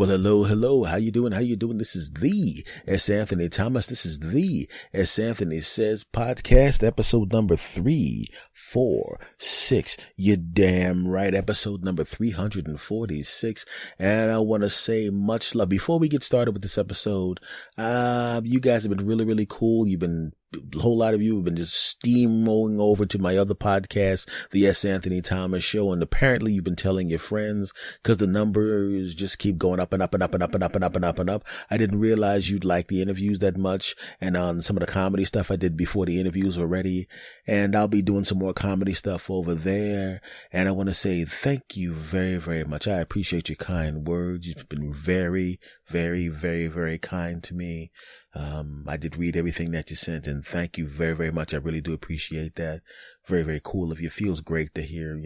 Well, hello. How you doing? This is the S. Anthony Thomas. This is the S. Anthony Says podcast, episode number 346. You damn right. Episode number 346. And I want to say much love. Before we get started with this episode, you guys have been really, really cool. A whole lot of you have been just steamrolling over to my other podcast, the S. Anthony Thomas Show, and apparently you've been telling your friends because the numbers just keep going up and up and up and up and up and up and up and up. I didn't realize you'd like the interviews that much, and on some of the comedy stuff I did before the interviews were ready, and I'll be doing some more comedy stuff over there, and I want to say thank you very, very much. I appreciate your kind words. You've been very, very, very, very kind to me. I did read everything that you sent, and thank you very, very much. I really do appreciate that. Very, very cool of you. It feels great to hear,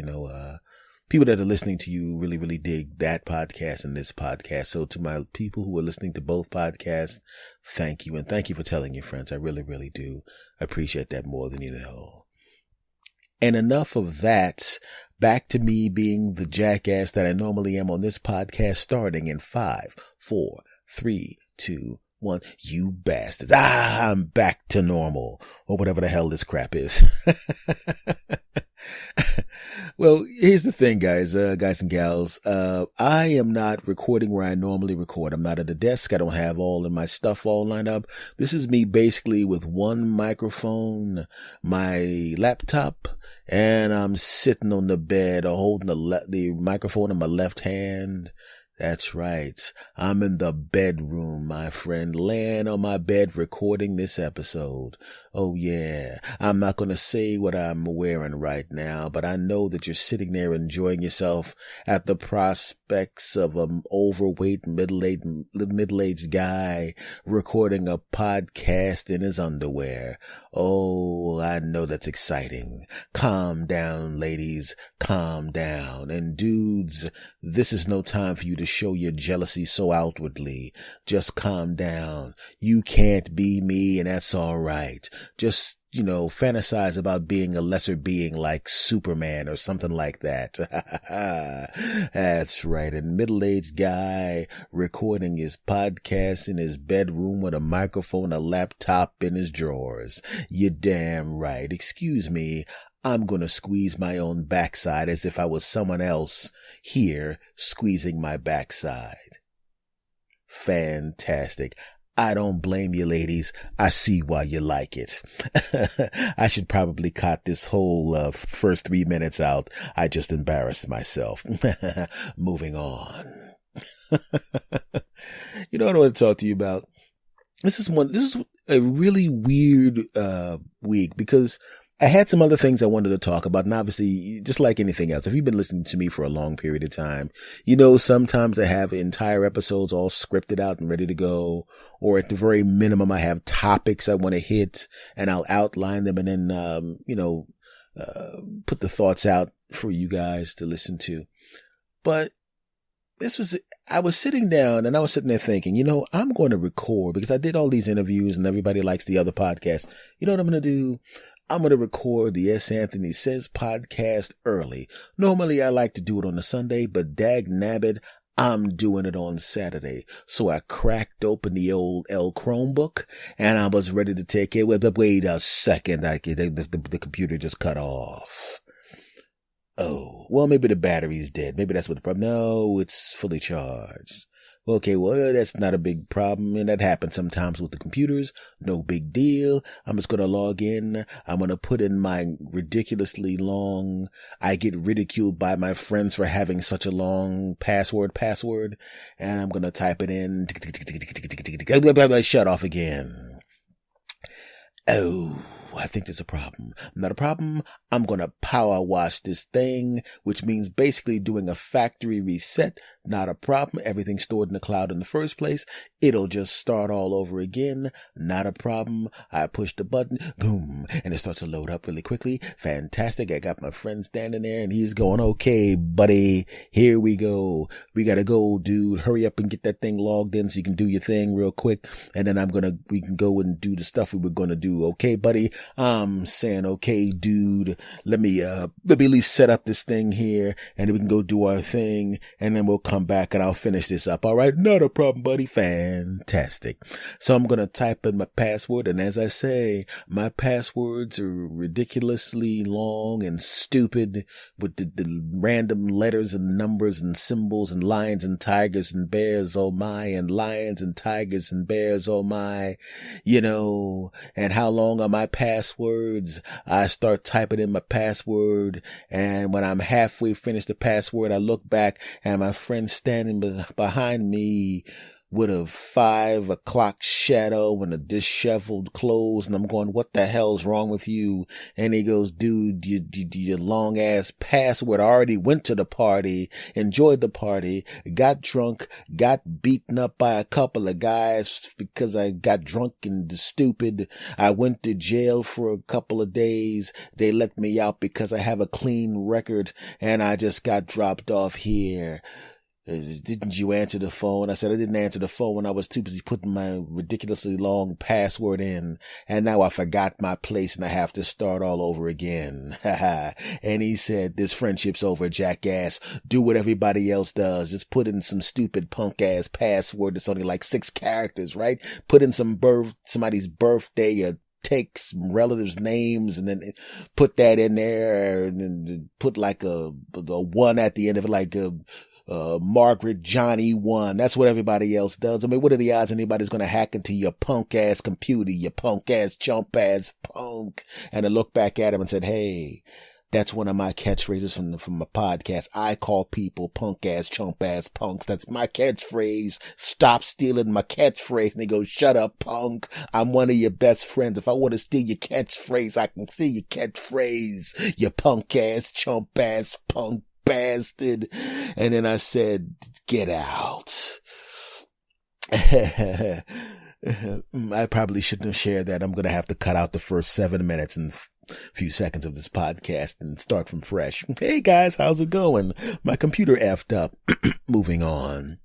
people that are listening to you really, really dig that podcast and this podcast. So to my people who are listening to both podcasts, thank you. And thank you for telling your friends. I really, really do appreciate that more than you know. And enough of that. Back to me being the jackass that I normally am on this podcast, starting in 5, 4, 3, 2, 1. You bastards. I'm back to normal, or whatever the hell this crap is. Well, here's the thing, guys and gals. I am not recording where I normally record. I'm not at the desk. I don't have all of my stuff all lined up. This is me basically with one microphone, my laptop, and I'm sitting on the bed or holding the microphone in my left hand. That's right. I'm in the bedroom, my friend, laying on my bed recording this episode. Oh yeah. I'm not going to say what I'm wearing right now, but I know that you're sitting there enjoying yourself at the prospects of an overweight middle-aged guy recording a podcast in his underwear. Oh, I know that's exciting. Calm down, ladies. Calm down. And dudes, this is no time for you to show your jealousy so outwardly. Just calm down. You can't be me, and that's all right. Just, fantasize about being a lesser being like Superman or something like that. That's right. A middle-aged guy recording his podcast in his bedroom with a microphone, a laptop in his drawers. You're damn right. Excuse me. I'm going to squeeze my own backside as if I was someone else here squeezing my backside. Fantastic. I don't blame you, ladies. I see why you like it. I should probably cut this whole first 3 minutes out. I just embarrassed myself. Moving on. What I want to talk to you about? This is a really weird week because I had some other things I wanted to talk about, and obviously, just like anything else, if you've been listening to me for a long period of time, sometimes I have entire episodes all scripted out and ready to go, or at the very minimum, I have topics I want to hit, and I'll outline them and then, put the thoughts out for you guys to listen to. But I was sitting down and I was sitting there thinking, I'm going to record because I did all these interviews and everybody likes the other podcast. You know what I'm going to do? I'm going to record the S. Anthony Says podcast early. Normally I like to do it on a Sunday, but dag nabbit, I'm doing it on Saturday. So I cracked open the old L Chromebook and I was ready to take it. But wait a second, the computer just cut off. Oh, well, maybe the battery's dead. Maybe that's what the problem. No, it's fully charged. Okay, well, that's not a big problem, and that happens sometimes with the computers. No big deal. I'm just going to log in. I'm going to put in my ridiculously long, I get ridiculed by my friends for having such a long password, and I'm going to type it in. Shut off again. Oh, I think there's a problem. Not a problem. I'm going to power wash this thing, which means basically doing a factory reset. Not a problem. Everything's stored in the cloud in the first place. It'll just start all over again. Not a problem. I push the button. Boom. And it starts to load up really quickly. Fantastic. I got my friend standing there and he's going, okay, buddy, here we go. We got to go, dude. Hurry up and get that thing logged in so you can do your thing real quick. And then we can go and do the stuff we were going to do. Okay, buddy, I'm saying, okay, dude, let me at least set up this thing here and then we can go do our thing and then we'll come back and I'll finish this up. All right. Not a problem, buddy. Fantastic. So I'm going to type in my password. And as I say, my passwords are ridiculously long and stupid with the random letters and numbers and symbols and lions and tigers and bears, oh my, and lions and tigers and bears, oh my, and how long are my passwords? I start typing in my password, and when I'm halfway finished the password, I look back and my friend standing behind me with a 5 o'clock shadow and a disheveled clothes. And I'm going, what the hell's wrong with you? And he goes, dude, your long ass password. I already went to the party, enjoyed the party, got drunk, got beaten up by a couple of guys because I got drunk and stupid. I went to jail for a couple of days. They let me out because I have a clean record and I just got dropped off here. Didn't you answer the phone? I said I didn't answer the phone when I was too busy putting my ridiculously long password in. And now I forgot my place and I have to start all over again. And he said, this friendship's over, jackass. Do what everybody else does. Just put in some stupid punk ass password that's only like 6 characters, right? Put in somebody's birthday or take some relatives' names and then put that in there and then put like a 1 at the end of it, like Margaret Johnny 1. That's what everybody else does. I mean, what are the odds anybody's going to hack into your punk ass computer, you punk ass chump ass punk? And I looked back at him and said, hey, that's one of my catchphrases from my podcast. I call people punk ass, chump ass punks. That's my catchphrase. Stop stealing my catchphrase. And they go, shut up, punk. I'm one of your best friends. If I want to steal your catchphrase, I can steal your catchphrase. You punk ass, chump ass, punk bastard. And then I said, get out. I probably shouldn't have shared that. I'm going to have to cut out the first 7 minutes and a few seconds of this podcast and start from fresh. Hey guys, how's it going? My computer effed up. Moving on.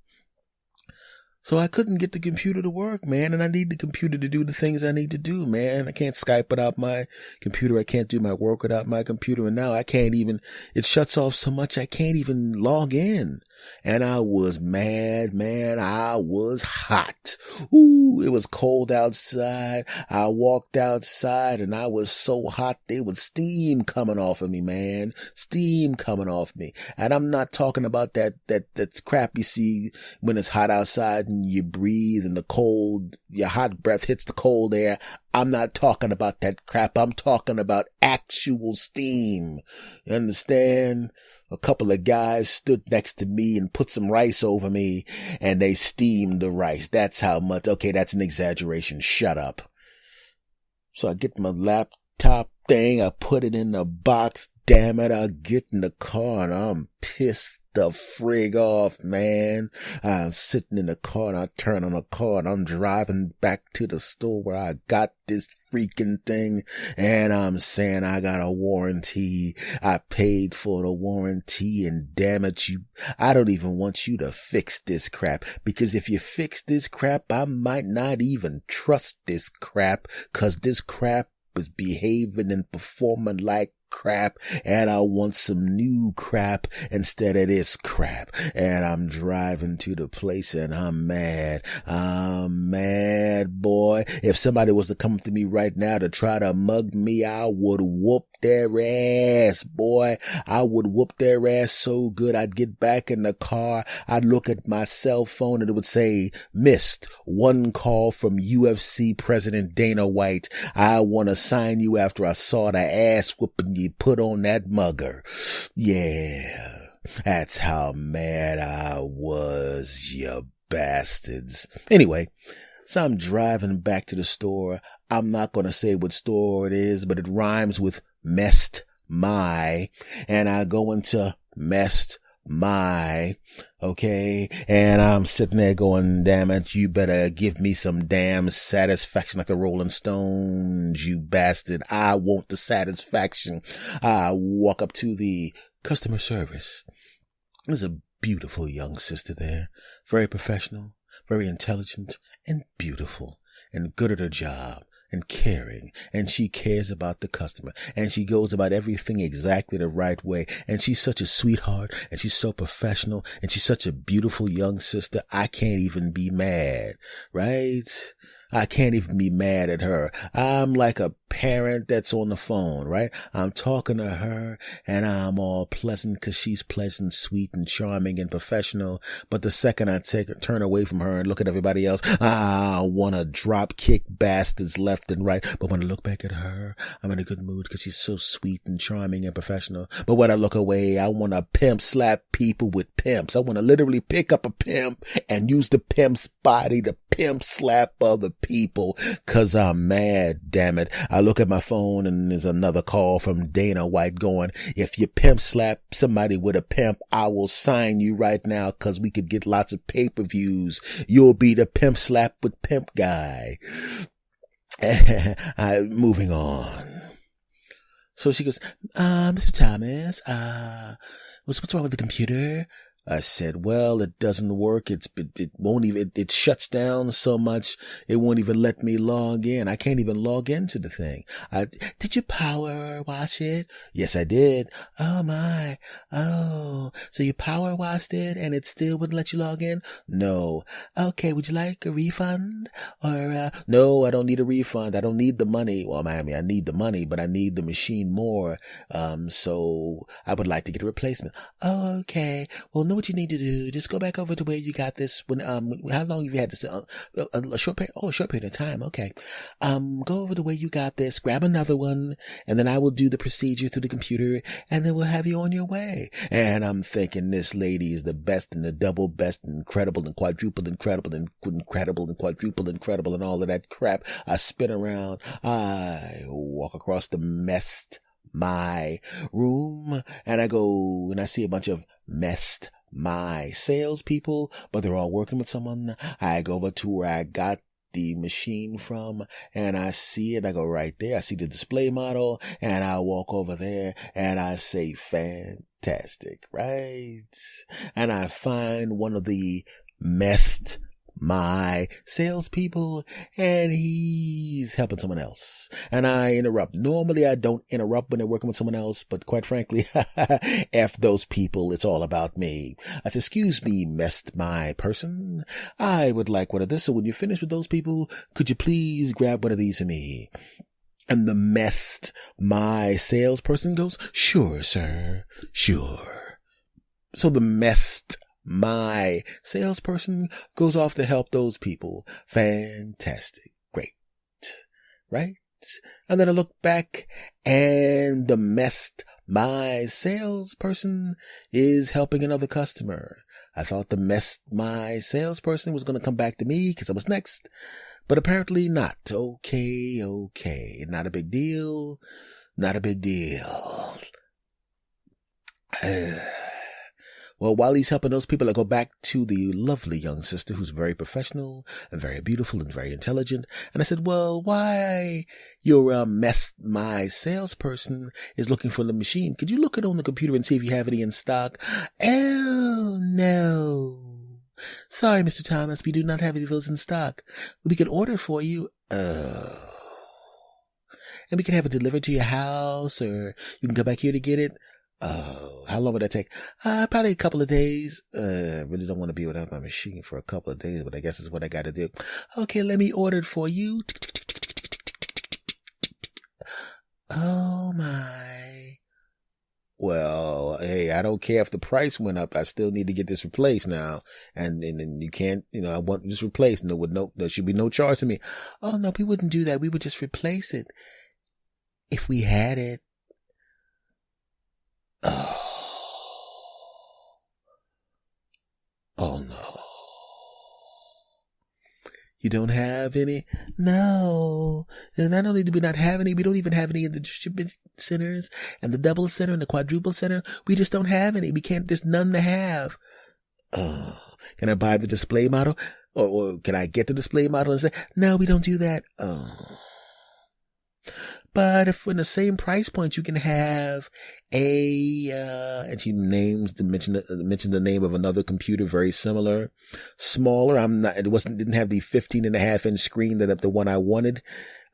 So I couldn't get the computer to work, man, and I need the computer to do the things I need to do, man. I can't Skype without my computer. I can't do my work without my computer. And now it shuts off so much I can't even log in. And I was mad, man. I was hot. Ooh, it was cold outside. I walked outside and I was so hot there was steam coming off of me, man. Steam coming off me. And I'm not talking about that crap you see when it's hot outside and you breathe and your hot breath hits the cold air. I'm not talking about that crap. I'm talking about actual steam. You understand? A couple of guys stood next to me and put some rice over me and they steamed the rice. That's how much. Okay, that's an exaggeration. Shut up. So I get my laptop thing. I put it in the box. Damn it. I get in the car and I'm pissed the frig off, man. I'm sitting in the car and I turn on the car and I'm driving back to the store where I got this freaking thing. And I'm saying I got a warranty. I paid for the warranty and damn it, I don't even want you to fix this crap, because if you fix this crap, I might not even trust this crap, cause this crap is behaving and performing like crap, and I want some new crap instead of this crap. And I'm driving to the place and I'm mad. I'm mad, boy. If somebody was to come to me right now to try to mug me, I would whoop their ass, boy. I would whoop their ass so good. I'd get back in the car. I'd look at my cell phone and it would say, missed. One call from UFC President Dana White. I want to sign you after I saw the ass whooping you put on that mugger. Yeah, that's how mad I was, you bastards. Anyway, so I'm driving back to the store. I'm not going to say what store it is, but it rhymes with messed my, and I go into messed my, okay, and I'm sitting there going, damn it, you better give me some damn satisfaction like the Rolling Stones, you bastard. I want the satisfaction. I walk up to the customer service. There's a beautiful young sister there, very professional, very intelligent, and beautiful, and good at her job. and caring, and she cares about the customer, and she goes about everything exactly the right way, and she's such a sweetheart, and she's so professional, and she's such a beautiful young sister. I can't even be mad, right? I can't even be mad at her. I'm like a parent that's on the phone, right? I'm talking to her and I'm all pleasant because she's pleasant, sweet, and charming and professional. But the second I turn away from her and look at everybody else, I want to drop kick bastards left and right. But when I look back at her, I'm in a good mood because she's so sweet and charming and professional. But when I look away, I want to pimp slap people with pimps. I want to literally pick up a pimp and use the pimp's body to pimp slap other people because I'm mad, damn it. I look at my phone and there's another call from Dana White going, if you pimp slap somebody with a pimp, I will sign you right now because we could get lots of pay-per-views. You'll be the pimp slap with pimp guy. Moving on. So she goes, Mr. Thomas, what's wrong with the computer? I said, well, it doesn't work. It won't even, it shuts down so much. It won't even let me log in. I can't even log into the thing. Did you power wash it? Yes, I did. Oh my. Oh, so you power washed it and it still wouldn't let you log in? No. Okay. Would you like a refund or, no, I don't need a refund. I don't need the money. Well, I mean, I need the money, but I need the machine more. So I would like to get a replacement. Oh, okay. Well, know what you need to do. Just go back over to where you got this. When how long have you had this? A short period. Oh, a short period of time. Okay. Go over to where you got this. Grab another one, and then I will do the procedure through the computer, and then we'll have you on your way. And I'm thinking this lady is the best and the double best, and incredible and quadruple incredible and incredible and quadruple incredible and all of that crap. I spin around. I walk across the my room, and I go and I see a bunch of my salespeople, but they're all working with someone. I go over to where I got the machine from, and I see it. I go right there. I see the display model, and I walk over there, and I say, fantastic, right? And I find one of the my salespeople, and he's helping someone else. And I interrupt. Normally I don't interrupt when they're working with someone else, but quite frankly, F those people. It's all about me. I said, excuse me, my person. I would like one of this. So when you're finished with those people, could you please grab one of these for me? And the my salesperson goes, sure, sir. Sure. So the my salesperson goes off to help those people. Fantastic. Great. Right? And then I look back and the my salesperson is helping another customer. I thought the my salesperson was going to come back to me because I was next, but apparently not. Okay. Not a big deal. Not a big deal. Well, while he's helping those people, I go back to the lovely young sister who's very professional and very beautiful and very intelligent. And I said, well, why your my salesperson is looking for the machine? Could you look it on the computer and see if you have any in stock? Oh, no. Sorry, Mr. Thomas, we do not have any of those in stock. We can order for you. Oh. And we can have it delivered to your house, or you can come back here to get it. Oh, how long would that take? Probably a couple of days. I really don't want to be without my machine for a couple of days, but I guess it's what I got to do. Okay, let me order it for you. Oh my. Well, hey, I don't care if the price went up. I still need to get this replaced now. And then you can't, I want this replaced. There should be no charge to me. Oh no, we wouldn't do that. We would just replace it if we had it. Oh no. You don't have any? No. And not only do we not have any, we don't even have any in the distribution centers and the double center and the quadruple center. We just don't have any. We can't, there's none to have. Can I buy the display model? Or can I get the display model and say, no, we don't do that. But if in the same price point you can have and she mentioned the name of another computer very similar, smaller. Didn't have the 15.5-inch screen that the one I wanted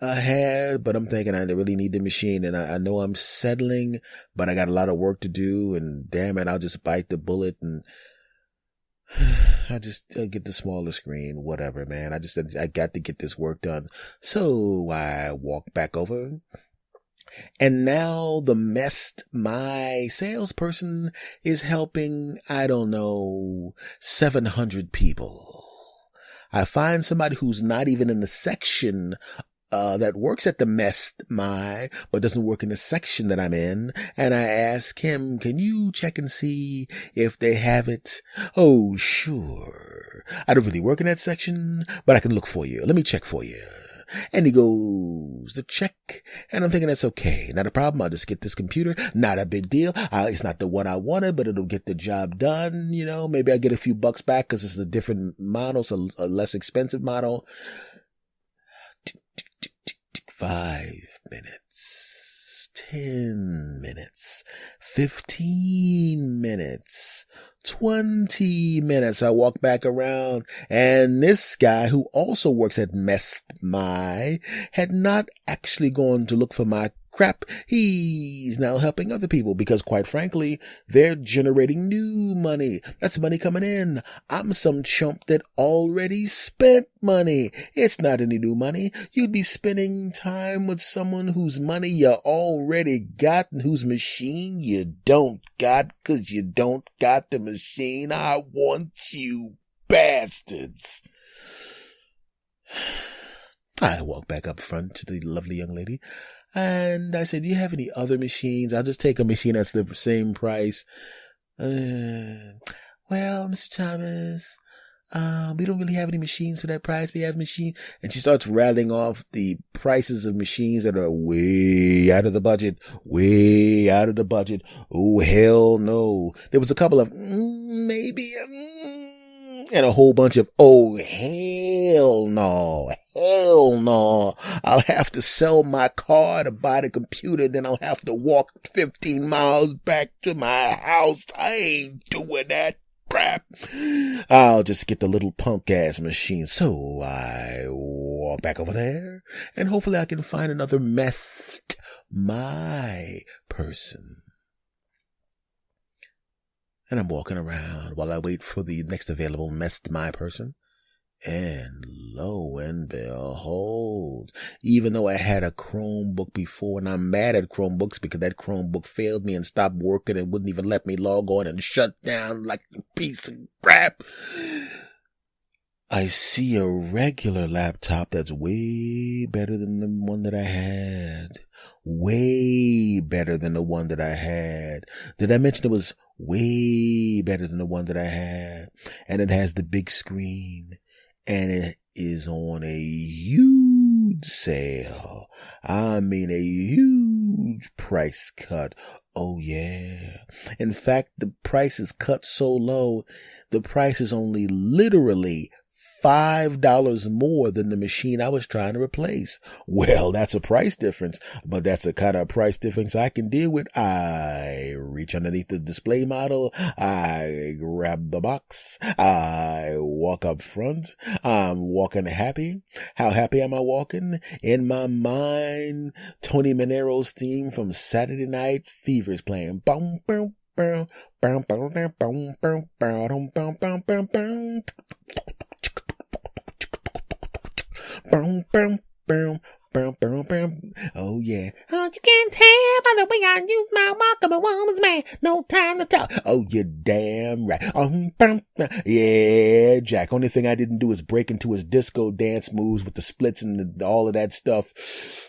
had, but I'm thinking I really need the machine, and I know I'm settling, but I got a lot of work to do, and damn it, I'll just bite the bullet and I just get the smaller screen, whatever, man. I got to get this work done. So I walk back over, and now my salesperson is helping, I don't know, 700 people. I find somebody who's not even in the section that works at the but doesn't work in the section that I'm in. And I ask him, can you check and see if they have it? Oh, sure. I don't really work in that section, but I can look for you. Let me check for you. And he goes to check, and I'm thinking that's okay. Not a problem. I'll just get this computer. Not a big deal. It's not the one I wanted, but it'll get the job done. Maybe I get a few bucks back because it's a different model, so a less expensive model. 5 minutes, 10 minutes, 15 minutes, 20 minutes. I walk back around, and this guy who also works at had not actually gone to look for my crap. He's now helping other people because, quite frankly, they're generating new money. That's money coming in. I'm some chump that already spent money. It's not any new money. You'd be spending time with someone whose money you already got and whose machine you don't got because you don't got the machine. I want you bastards. I walk back up front to the lovely young lady, and I said, do you have any other machines? I'll just take a machine that's the same price. Well, Mr. Thomas, we don't really have any machines for that price. We have machines. And she starts rattling off the prices of machines that are way out of the budget. Way out of the budget. Oh, hell no. There was a couple of maybe, and a whole bunch of, oh, hell no. Hell no. I'll have to sell my car to buy the computer. Then I'll have to walk 15 miles back to my house. I ain't doing that crap. I'll just get the little punk ass machine. So I walk back over there, and hopefully I can find another my person. And I'm walking around while I wait for the next available my person. And lo and behold, even though I had a Chromebook before, and I'm mad at Chromebooks because that Chromebook failed me and stopped working and wouldn't even let me log on and shut down like a piece of crap, I see a regular laptop that's way better than the one that I had. Way better than the one that I had. Did I mention it was way better than the one that I had? And it has the big screen. And it is on a huge sale. I mean, a huge price cut. Oh, yeah. In fact, the price is cut so low, the price is only literally $5 more than the machine I was trying to replace. Well, that's a price difference, but that's a kind of price difference I can deal with. I reach underneath the display model. I grab the box. I walk up front. I'm walking happy. How happy am I walking? In my mind, Tony Manero's theme from Saturday Night Fever is playing. Boom, boom. Oh yeah. Oh, you can tell by the way I use my walk. I'm a woman's man. No time to talk. Oh, you're damn right. Yeah, Jack. Only thing I didn't do is break into his disco dance moves with the splits and all of that stuff.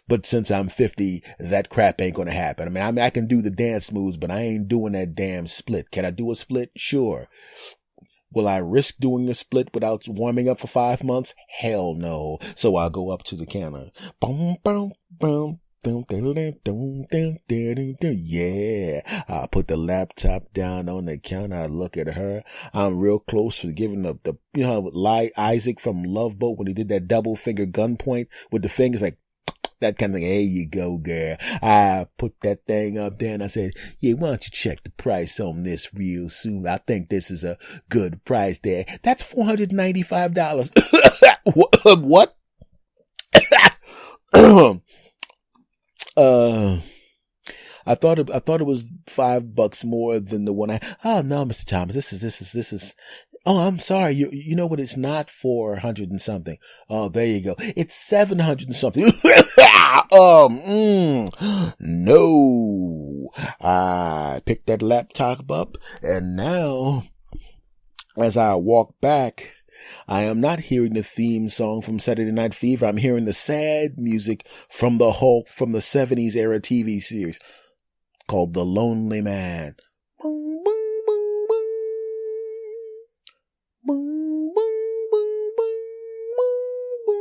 But since I'm 50, that crap ain't gonna happen. I mean, I can do the dance moves, but I ain't doing that damn split. Can I do a split? Sure. Will I risk doing a split without warming up for 5 months? Hell no. So I'll go up to the counter. Boom, boom, boom. Yeah. I put the laptop down on the counter. I look at her. I'm real close to giving up the, Isaac from Love Boat when he did that double finger gunpoint with the fingers like, That kind of thing. Here you go, girl. I put that thing up there and I said, yeah, why don't you check the price on this real soon? I think this is a good price there. That's $495. What? I thought it was $5 more than the one oh no, Mr. Thomas, this is, oh, I'm sorry. You know what? It's not 400 and something. Oh, there you go. It's 700 and something. No. I picked that laptop up and now as I walk back, I am not hearing the theme song from Saturday Night Fever. I'm hearing the sad music from the Hulk from the 70s era TV series called The Lonely Man. Boom, boom, boom, boom. Boom, boom, boom, boom, boom, boom, boom,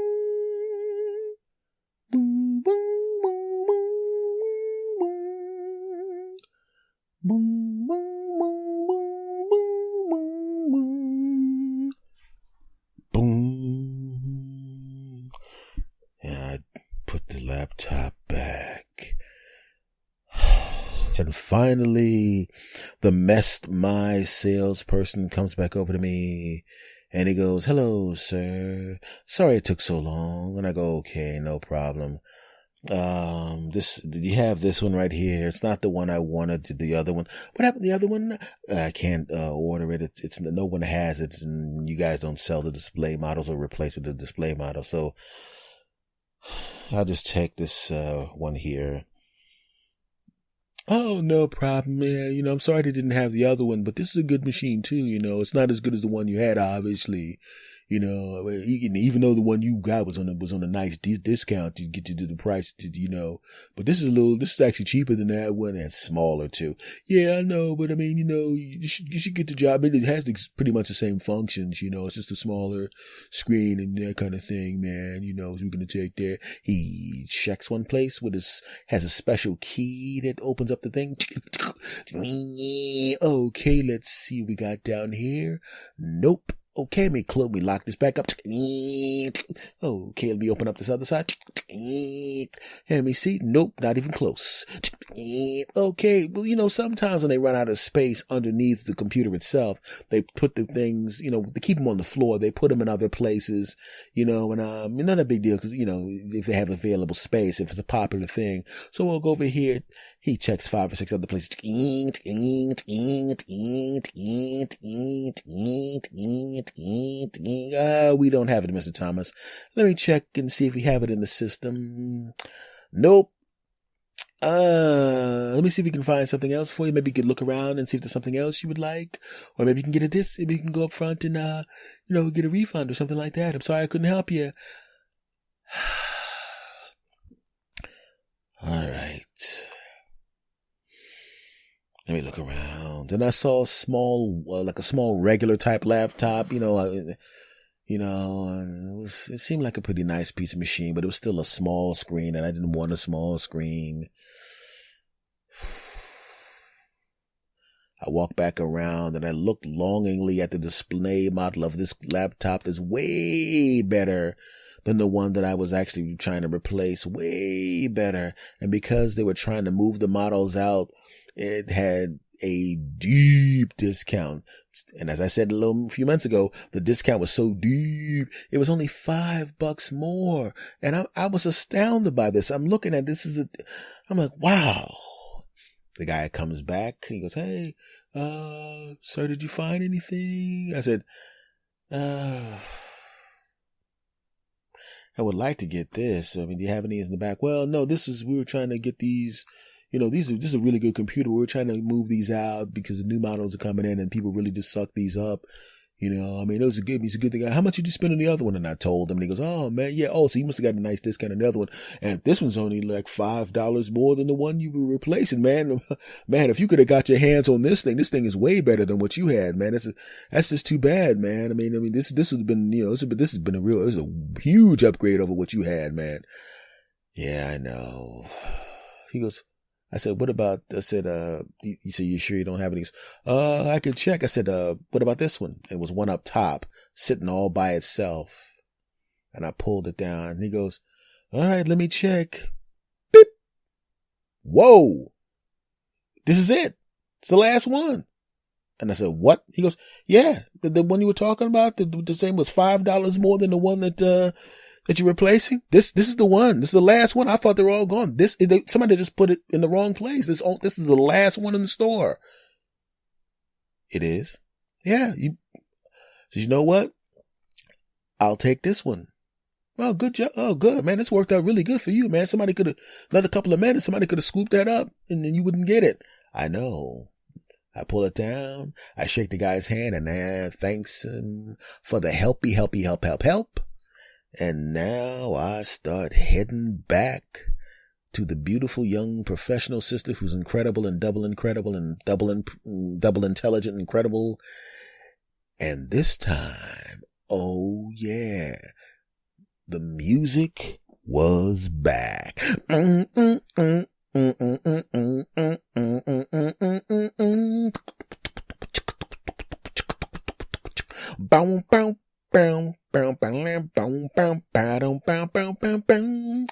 boom, boom, boom, boom, boom, boom, boom. And I put the laptop back. And finally, the messed my salesperson comes back over to me and he goes, hello, sir. Sorry it took so long. And I go, okay, no problem. Did you have this one right here? It's not the one I wanted, the other one. What happened to the other one? I can't, order it. It's no one has it. And you guys don't sell the display models or replace with the display model. So I'll just take this, one here. Oh, no problem, man. I'm sorry they didn't have the other one, but this is a good machine too, It's not as good as the one you had, obviously. Even though the one you got was on a nice discount to get you to the price, but this is actually cheaper than that one and smaller too. Yeah, I know, but I mean, you should get the job. It has pretty much the same functions, it's just a smaller screen and that kind of thing, man. We're going to take there. He checks one place has a special key that opens up the thing. Okay, let's see what we got down here. Nope. Okay, let me lock this back up. Okay, let me open up this other side. Let me see. Nope, not even close. Okay, well, sometimes when they run out of space underneath the computer itself, they put the things, they keep them on the floor. They put them in other places, and not a big deal because, if they have available space, if it's a popular thing. So we'll go over here. He checks 5 or 6 other places. We don't have it, Mr. Thomas. Let me check and see if we have it in the system. Nope. Let me see if we can find something else for you. Maybe you could look around and see if there's something else you would like. Or maybe you can get a disc. Maybe you can go up front and, get a refund or something like that. I'm sorry I couldn't help you. All right. Let me look around. And I saw a small regular type laptop, and it seemed like a pretty nice piece of machine, but it was still a small screen and I didn't want a small screen. I walked back around and I looked longingly at the display model of this laptop that's way better than the one that I was actually trying to replace. Way better. And because they were trying to move the models out, it had a deep discount. And as I said a few months ago, the discount was so deep, it was only $5 more. And I was astounded by this. I'm looking at this I'm like, wow. The guy comes back. He goes, hey, sir, did you find anything? I said, I would like to get this. I mean, do you have any in the back? Well, no, we were trying to get these. This is a really good computer. We're trying to move these out because the new models are coming in and people really just suck these up. I mean, it was a good thing. How much did you spend on the other one? And I told him and he goes, oh man, yeah. Oh, so you must have got a nice discount on the other one. And this one's only like $5 more than the one you were replacing, man. Man, if you could have got your hands on this thing is way better than what you had, man. That's just too bad, man. I mean, this has been, this has been a huge upgrade over what you had, man. Yeah, I know. He goes, I said, what about, you say you sure you don't have any? I could check. I said, what about this one? It was one up top, sitting all by itself. And I pulled it down. And he goes, All right, let me check. Beep. Whoa. This is it. It's the last one. And I said, what? He goes, yeah, the one you were talking about, the same was $5 more than the one that you're replacing. This is the one. This is the last one. I thought they were all gone. Somebody just put it in the wrong place. This is the last one in the store. It is. Yeah. You know what? I'll take this one. Well, good job. Oh, good, man. This worked out really good for you, man. Another couple of minutes, somebody could have scooped that up and then you wouldn't get it. I know. I pull it down. I shake the guy's hand and I thanks him for the help. And now I start heading back to the beautiful young professional sister who's incredible and double incredible and double intelligent and incredible. And this time, oh yeah, the music was back. Bow, bow, bow, bow, bow, bow, bow, bow, bow, bow, bow.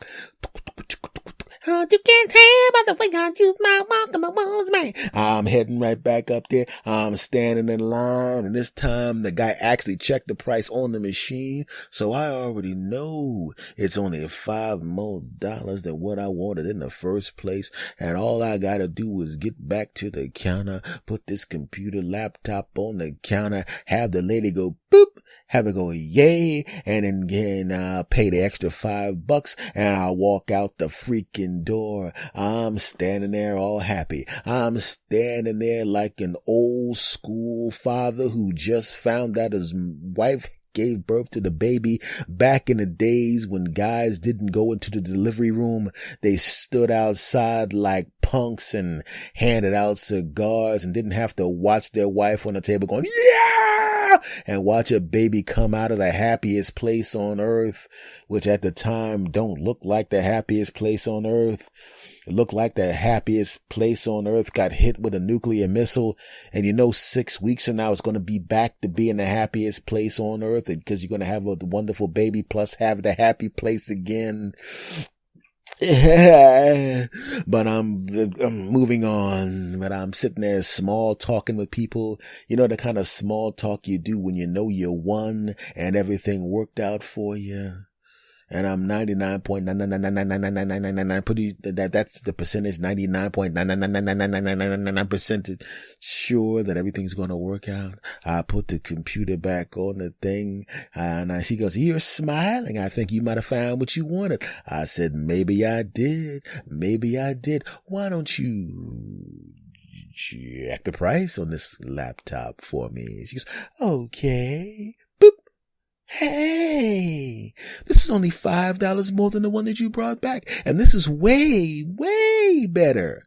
Oh, you can't tell by the way I use my walk and my words, man. I'm heading right back up there. I'm standing in line, and this time the guy actually checked the price on the machine, so I already know it's only $5 more than what I wanted in the first place, and all I gotta do is get back to the counter, put this computer laptop on the counter, have the lady go boop, have it go yay, and then again pay the extra $5, and I'll walk out the freaking door. I'm standing there all happy. I'm standing there like an old school father who just found out his wife gave birth to the baby back in the days when guys didn't go into the delivery room. They stood outside like punks and handed out cigars and didn't have to watch their wife on the table going, yeah, and watch a baby come out of the happiest place on earth, which at the time don't look like the happiest place on earth. It looked like the happiest place on earth got hit with a nuclear missile. And 6 weeks from now, it's going to be back to being the happiest place on earth because you're going to have a wonderful baby plus have the happy place again. Yeah. But I'm moving on, but I'm sitting there small talking with people. The kind of small talk you do when you know you won and everything worked out for you. And I'm 99.999999999. That's the percentage, 99.9999999% sure that everything's going to work out. I put the computer back on the thing, and she goes, "You're smiling. I think you might have found what you wanted." I said, "Maybe I did. Why don't you check the price on this laptop for me?" She goes, "Okay." Hey, this is only $5 more than the one that you brought back. And this is way, way better.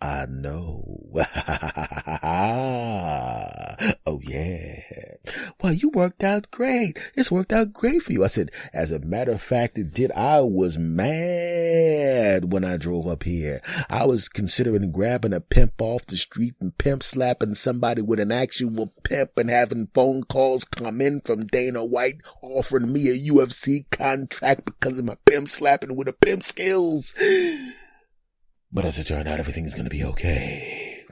I know. Oh, yeah. Well, you worked out great. This worked out great for you. I said, as a matter of fact, it did. I was mad when I drove up here. I was considering grabbing a pimp off the street and pimp slapping somebody with an actual pimp and having phone calls come in from Dana White offering me a UFC contract because of my pimp slapping with a pimp skills. But as it turned out, everything's going to be okay.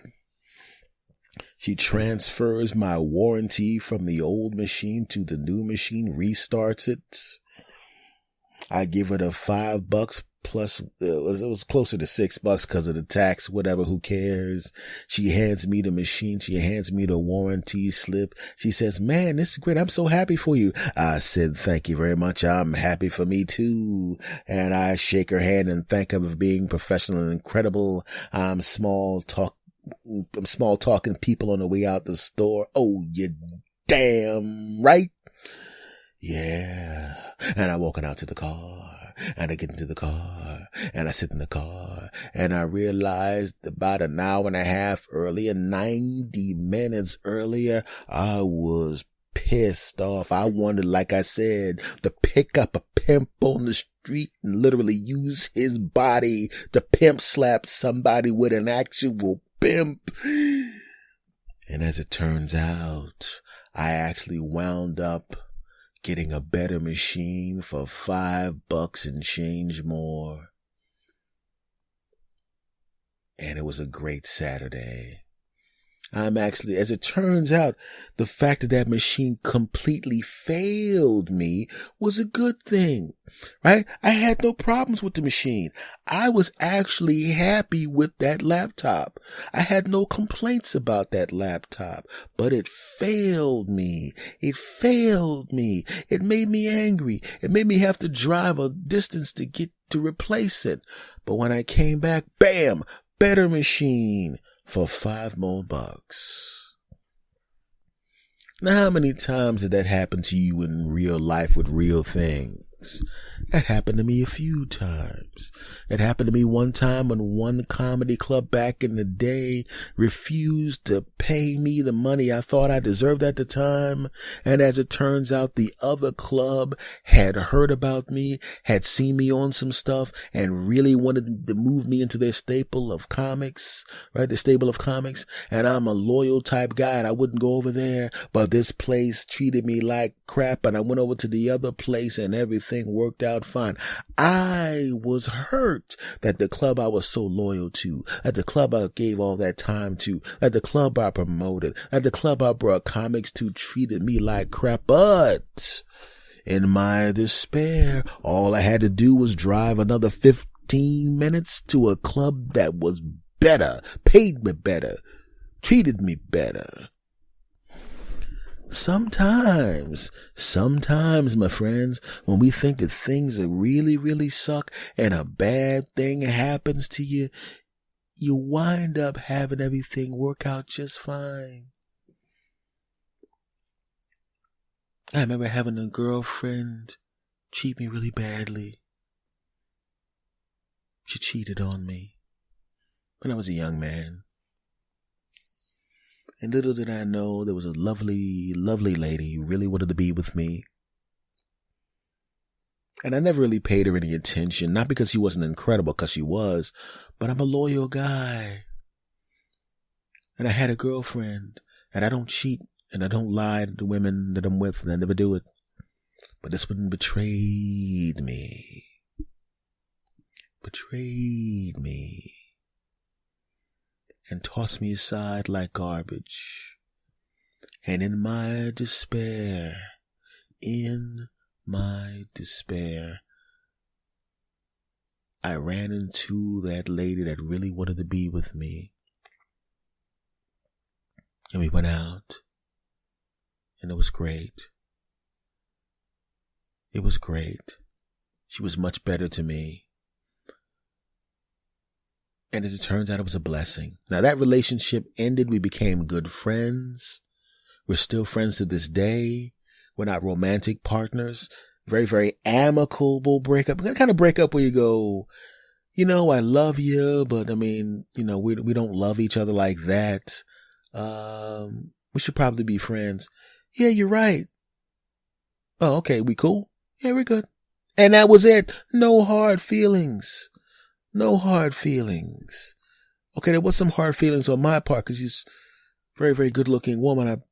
She transfers my warranty from the old machine to the new machine, restarts it. I give her the $5 plus, it was closer to $6 because of the tax, whatever, who cares? She hands me the machine. She hands me the warranty slip. She says, "Man, this is great. I'm so happy for you." I said, "Thank you very much. I'm happy for me too." And I shake her hand and thank her for being professional and incredible. I'm small talking people on the way out the store. "Oh, you damn right." Yeah. And I'm walking out to the car. And I get into the car and I sit in the car and I realized about an hour and a half earlier, 90 minutes earlier, I was pissed off. I wanted, like I said, to pick up a pimp on the street and literally use his body to pimp slap somebody with an actual pimp. And as it turns out, I actually wound up getting a better machine for $5 and change more. And it was a great Saturday. As it turns out, the fact that that machine completely failed me was a good thing, right? I had no problems with the machine. I was actually happy with that laptop. I had no complaints about that laptop, but it failed me. It failed me. It made me angry. It made me have to drive a distance to get to replace it. But when I came back, bam, better machine. For $5 more. Now, how many times did that happen to you in real life with real things? That happened to me a few times. It happened to me one time when one comedy club back in the day refused to pay me the money I thought I deserved at the time. And as it turns out, the other club had heard about me, had seen me on some stuff, and really wanted to move me into their staple of comics, right? The stable of comics. And I'm a loyal type guy and I wouldn't go over there, but this place treated me like crap and I went over to the other place and everything worked out fine. I was hurt that the club I was so loyal to, that the club I gave all that time to, that the club I promoted, that the club I brought comics to treated me like crap. But in my despair, all I had to do was drive another 15 minutes to a club that was better, paid me better, treated me better. Sometimes, my friends, when we think that things are really suck and a bad thing happens to you, you wind up having everything work out just fine. I remember having a girlfriend cheat me really badly. She cheated on me when I was a young man. And little did I know there was a lovely lady who really wanted to be with me. And I never really paid her any attention, not because she wasn't incredible, because she was, but I'm a loyal guy. And I had a girlfriend, and I don't cheat, and I don't lie to the women that I'm with, and I never do it. But this one betrayed me. And tossed me aside like garbage. And in my despair, I ran into that lady that really wanted to be with me. And we went out. And it was great. It was great. She was much better to me. And as it turns out, it was a blessing. Now, that relationship ended. We became good friends. We're still friends to this day. We're not romantic partners. Very, very amicable breakup. The kind of breakup where you go, I love you, but we don't love each other like that. We should probably be friends. Yeah, you're right. Oh, okay. We cool? Yeah, we're good. And that was it. No hard feelings. Okay, there was some hard feelings on my part because she's a very, very good looking woman.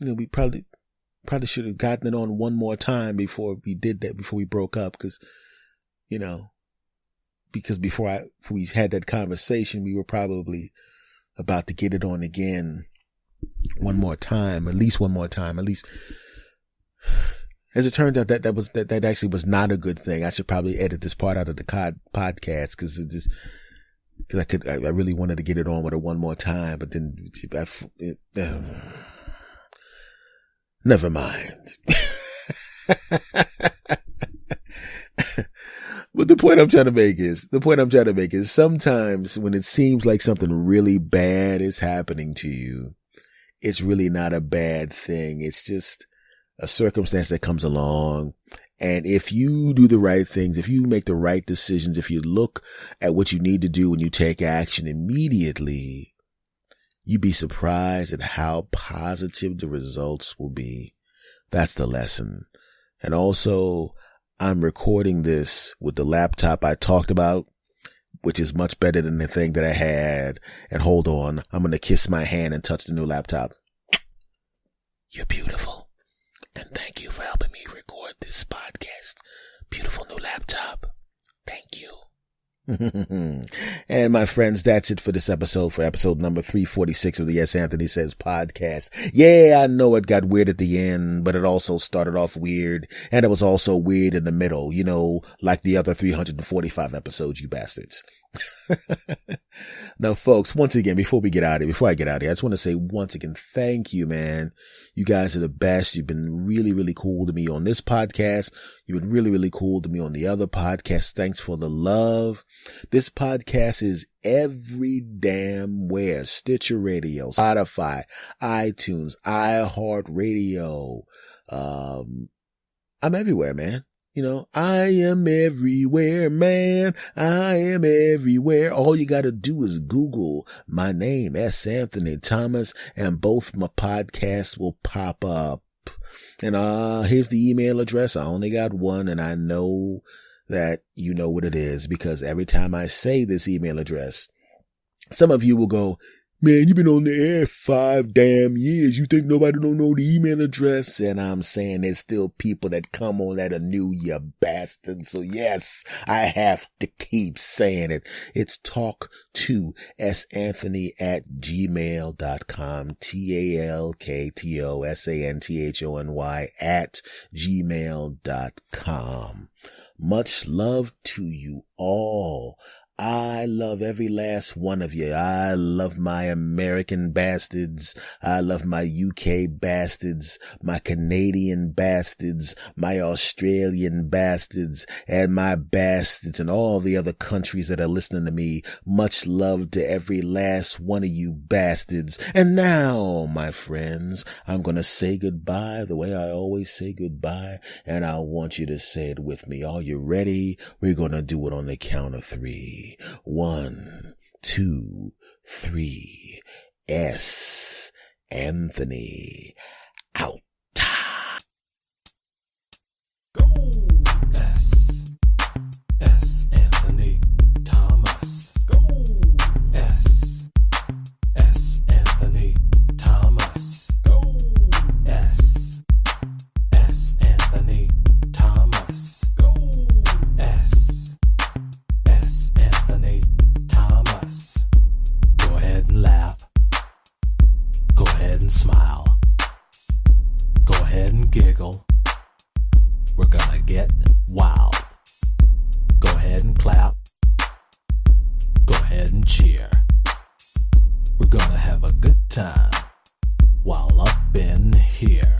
We probably should have gotten it on one more time before we did that, before we broke up. Because before we had that conversation, we were probably about to get it on again one more time, at least. As it turns out, that actually was not a good thing. I should probably edit this part out of the podcast because I really wanted to get it on with her one more time, but then never mind. But the point I'm trying to make is sometimes when it seems like something really bad is happening to you, it's really not a bad thing. It's just a circumstance that comes along. And if you do the right things, if you make the right decisions, if you look at what you need to do and you take action immediately, you'd be surprised at how positive the results will be. That's the lesson. And also, I'm recording this with the laptop I talked about, which is much better than the thing that I had. And hold on, I'm going to kiss my hand and touch the new laptop. You're beautiful. And thank you for helping me record this podcast. Beautiful new laptop. Thank you. And my friends, that's it for this episode, for episode number 346 of the Yes Anthony Says podcast. Yeah, I know it got weird at the end, but it also started off weird, and it was also weird in the middle, you know, like the other 345 episodes, you bastards. Now, folks, once again, before I get out of here, I just want to say once again, thank you, man. You guys are the best. You've been really, really cool to me on this podcast. You've been really, really cool to me on the other podcast. Thanks for the love. This podcast is every damn where. Stitcher Radio, Spotify, iTunes, iHeartRadio. I'm everywhere, man. You know, I am everywhere, man. I am everywhere. All you got to do is Google my name, S. Anthony Thomas, and both my podcasts will pop up. And here's the email address. I only got one, and I know that you know what it is, because every time I say this email address, some of you will go, "Man, you've been on the air 5 damn years. You think nobody don't know the email address?" And I'm saying there's still people that come on that are new, you bastard. So yes, I have to keep saying it. It's talktosanthony@gmail.com. talktosanthony@gmail.com. Much love to you all. I love every last one of you. I love my American bastards. I love my UK bastards, my Canadian bastards, my Australian bastards, and my bastards in all the other countries that are listening to me. Much love to every last one of you bastards. And now, my friends, I'm going to say goodbye the way I always say goodbye, and I want you to say it with me. Are you ready? We're going to do it on the count of 3. 1, 2, 3. S. Anthony out. Go! S. Anthony Thomas. Go! S. Anthony Thomas. Go! S. Anthony Thomas. Go! S. Anthony Thomas. Go ahead and laugh. Go ahead and smile. Go ahead and giggle. We're gonna get wild. Go ahead and clap. Go ahead and cheer. We're gonna have a good time while up in here.